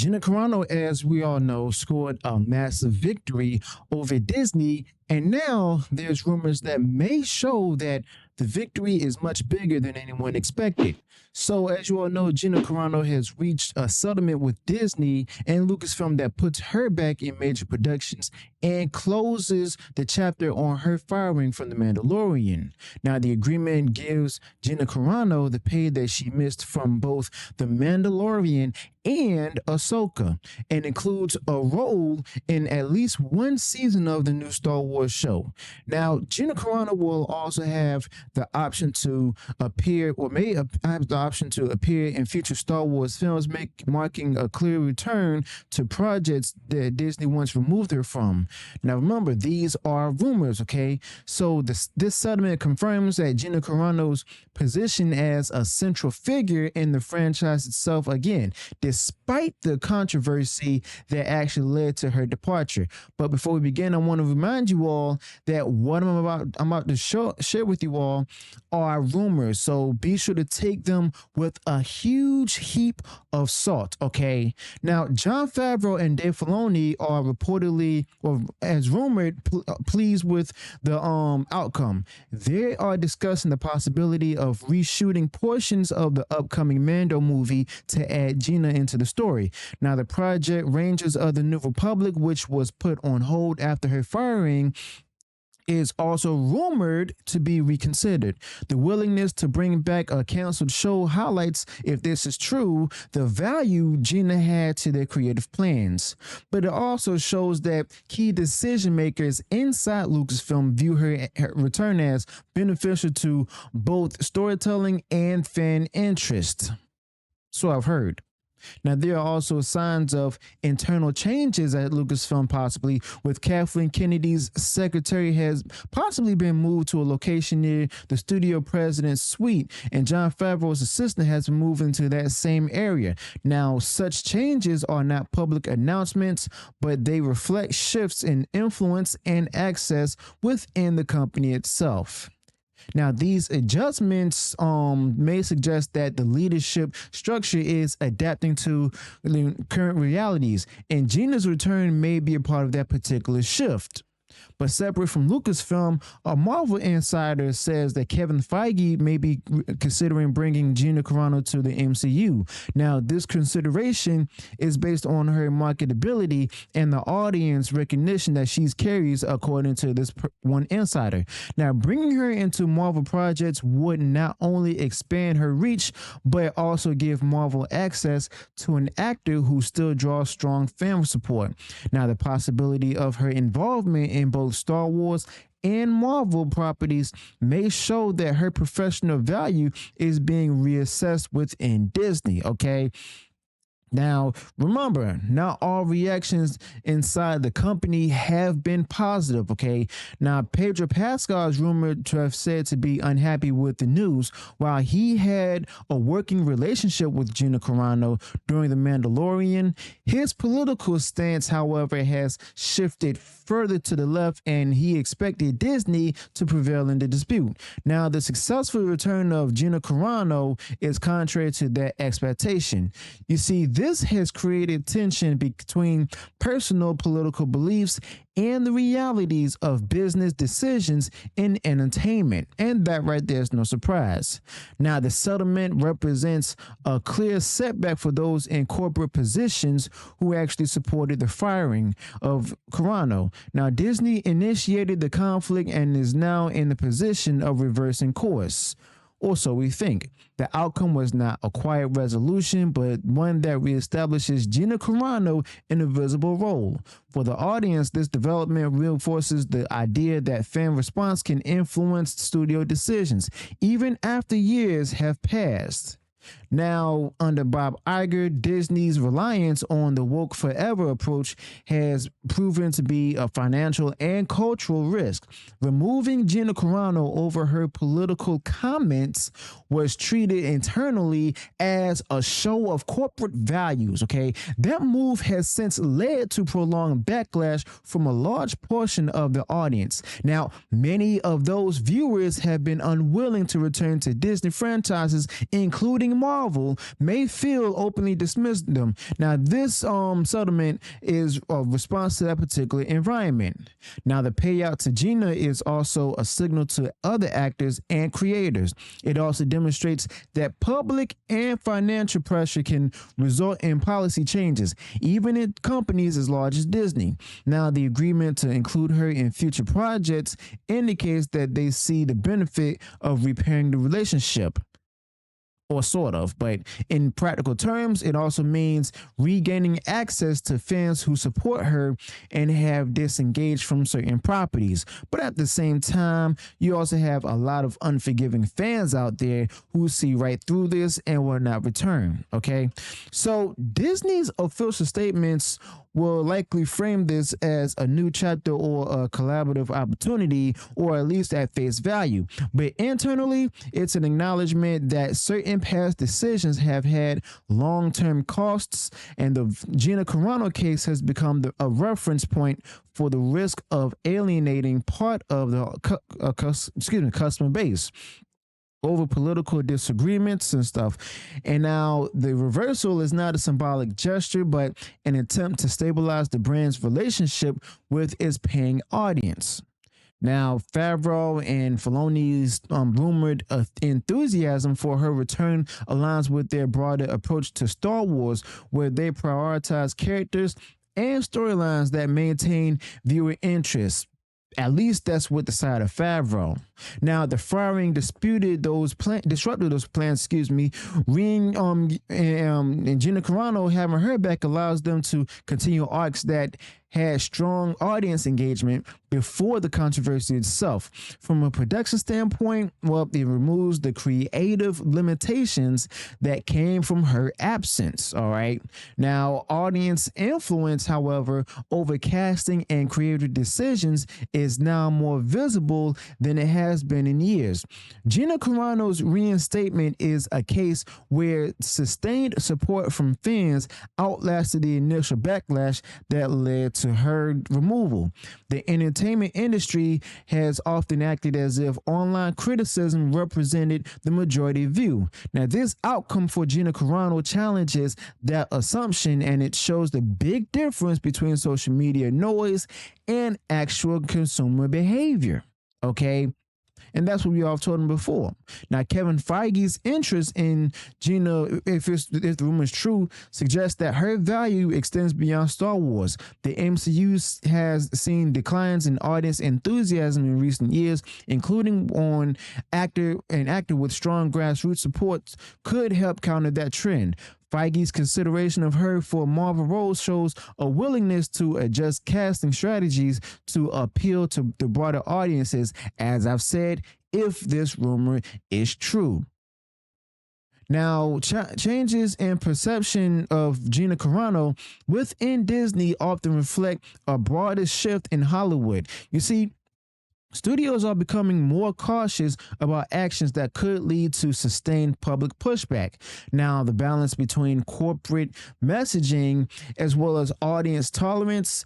Gina Carano, as we all know, scored a massive victory over Disney, and now there's rumors that may show that the victory is much bigger than anyone expected. So, as you all know, Gina Carano has reached a settlement with Disney and Lucasfilm that puts her back in major productions and closes the chapter on her firing from The Mandalorian. Now, the agreement gives Gina Carano the pay that she missed from both The Mandalorian and Ahsoka, and includes a role in at least one season of the new Star Wars show. Now, Gina Carano will also have the option to appear, or may have the option to appear in future Star Wars films, marking a clear return to projects that Disney once removed her from. Now, remember, these are rumors, okay? So this settlement confirms that Gina Carano's position as a central figure in the franchise itself again, despite the controversy that actually led to her departure. But before we begin, I want to remind you all that what I'm about to share with you all are rumors. So be sure to take them with a huge heap of salt, okay? Now, Jon Favreau and Dave Filoni are reportedly, or as rumored, pleased with the outcome. They are discussing the possibility of reshooting portions of the upcoming Mando movie to add Gina into the story. Now, the project Rangers of the New Republic, which was put on hold after her firing, is also rumored to be reconsidered. The willingness to bring back a canceled show highlights, if this is true, the value Gina had to their creative plans. But it also shows that key decision makers inside Lucasfilm view her return as beneficial to both storytelling and fan interest. So I've heard. Now, there are also signs of internal changes at Lucasfilm, possibly, with Kathleen Kennedy's secretary has possibly been moved to a location near the studio president's suite, and Jon Favreau's assistant has moved into that same area. Now, such changes are not public announcements, but they reflect shifts in influence and access within the company itself. Now, these adjustments may suggest that the leadership structure is adapting to the current realities, and Gina's return may be a part of that particular shift. But separate from Lucasfilm, a Marvel insider says that Kevin Feige may be considering bringing Gina Carano to the MCU. Now, this consideration is based on her marketability and the audience recognition that she carries, according to this one insider. Now, bringing her into Marvel projects would not only expand her reach, but also give Marvel access to an actor who still draws strong fan support. Now, the possibility of her involvement in both Star Wars and Marvel properties may show that her professional value is being reassessed within Disney, okay? Now, remember, not all reactions inside the company have been positive, okay? Now, Pedro Pascal is rumored to have said to be unhappy with the news. While he had a working relationship with Gina Carano during The Mandalorian, his political stance, however, has shifted further to the left, and he expected Disney to prevail in the dispute. Now, the successful return of Gina Carano is contrary to that expectation. You see, this has created tension between personal political beliefs and the realities of business decisions in entertainment. And that right there is no surprise. Now, the settlement represents a clear setback for those in corporate positions who actually supported the firing of Carano. Now, Disney initiated the conflict and is now in the position of reversing course. Or so we think. The outcome was not a quiet resolution, but one that reestablishes Gina Carano in a visible role. For the audience, this development reinforces the idea that fan response can influence studio decisions, even after years have passed. Now, under Bob Iger, Disney's reliance on the woke forever approach has proven to be a financial and cultural risk. Removing Gina Carano over her political comments was treated internally as a show of corporate values, okay? That move has since led to prolonged backlash from a large portion of the audience. Now, many of those viewers have been unwilling to return to Disney franchises, including leaving Marvel may feel openly dismissed them. Now, this settlement is a response to that particular environment. Now, the payout to Gina is also a signal to other actors and creators. It also demonstrates that public and financial pressure can result in policy changes, even in companies as large as Disney. Now, the agreement to include her in future projects indicates that they see the benefit of repairing the relationship, or sort of, but in practical terms, it also means regaining access to fans who support her and have disengaged from certain properties. But at the same time, you also have a lot of unforgiving fans out there who see right through this and will not return. Okay, so Disney's official statements will likely frame this as a new chapter or a collaborative opportunity, or at least at face value. But internally, it's an acknowledgement that certain past decisions have had long-term costs, and the Gina Carano case has become a reference point for the risk of alienating part of the customer base over political disagreements and stuff. And now the reversal is not a symbolic gesture, but an attempt to stabilize the brand's relationship with its paying audience. Now, Favreau and Filoni's rumored enthusiasm for her return aligns with their broader approach to Star Wars, where they prioritize characters and storylines that maintain viewer interest. At least that's what the side of Favreau. Now, the firing disrupted those plans. Ring and Gina Carano having her back allows them to continue arcs that had strong audience engagement before the controversy itself. From a production standpoint, well, it removes the creative limitations that came from her absence. All right. Now, audience influence, however, over casting and creative decisions is now more visible than it has been in years. Gina Carano's reinstatement is a case where sustained support from fans outlasted the initial backlash that led to her removal. The entertainment industry has often acted as if online criticism represented the majority view. Now, this outcome for Gina Carano challenges that assumption, and it shows the big difference between social media noise and actual consumer behavior. Okay. And that's what we all told him before. Now, Kevin Feige's interest in Gina, if the rumor is true, suggests that her value extends beyond Star Wars. The MCU has seen declines in audience enthusiasm in recent years, including on actor with strong grassroots support could help counter that trend. Feige's consideration of her for Marvel roles shows a willingness to adjust casting strategies to appeal to the broader audiences, as I've said, if this rumor is true. Now, changes in perception of Gina Carano within Disney often reflect a broader shift in Hollywood. You see, studios are becoming more cautious about actions that could lead to sustained public pushback. Now, the balance between corporate messaging as well as audience tolerance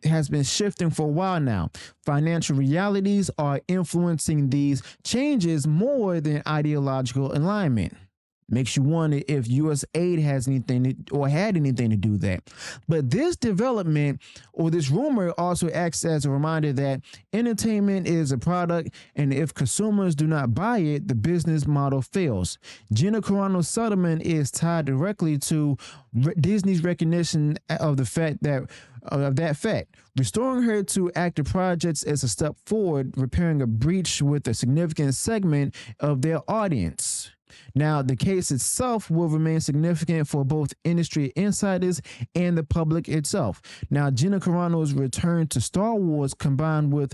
has been shifting for a while now. Financial realities are influencing these changes more than ideological alignment. Makes you wonder if U.S. aid has anything or had anything to do with that. But this development or this rumor also acts as a reminder that entertainment is a product, and if consumers do not buy it, the business model fails. Gina Carano's settlement is tied directly to Disney's recognition of the fact that restoring her to active projects is a step forward, repairing a breach with a significant segment of their audience. Now, the case itself will remain significant for both industry insiders and the public itself. Now, Gina Carano's return to Star Wars combined with,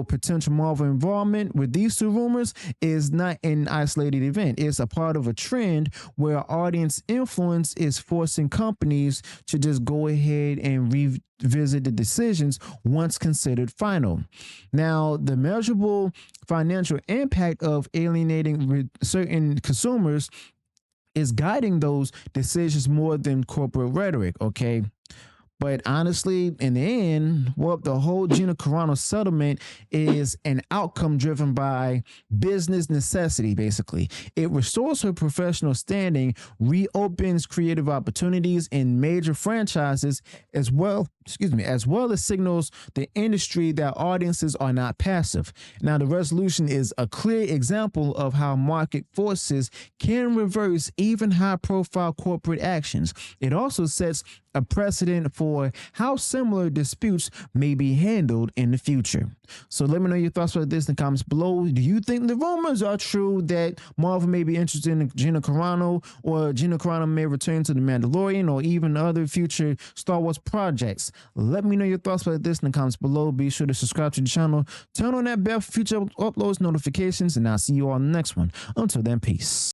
potential Marvel involvement with these two rumors is not an isolated event. It's a part of a trend where audience influence is forcing companies to just go ahead and revisit the decisions once considered final. Now, the measurable financial impact of alienating certain consumers is guiding those decisions more than corporate rhetoric, okay? But honestly, in the end, well, the whole Gina Carano settlement is an outcome driven by business necessity, basically. It restores her professional standing, reopens creative opportunities in major franchises, as well as signals the industry that audiences are not passive. Now, the resolution is a clear example of how market forces can reverse even high profile corporate actions. It also sets a precedent for how similar disputes may be handled in the future. So let me know your thoughts about this in the comments below. Do you think the rumors are true that Marvel may be interested in Gina Carano, or Gina Carano may return to the Mandalorian, or even other future Star Wars projects? Let me know your thoughts about this in the comments below. Be sure to subscribe to the channel, turn on that bell for future uploads notifications, and I'll see you all in the next one. Until then, peace.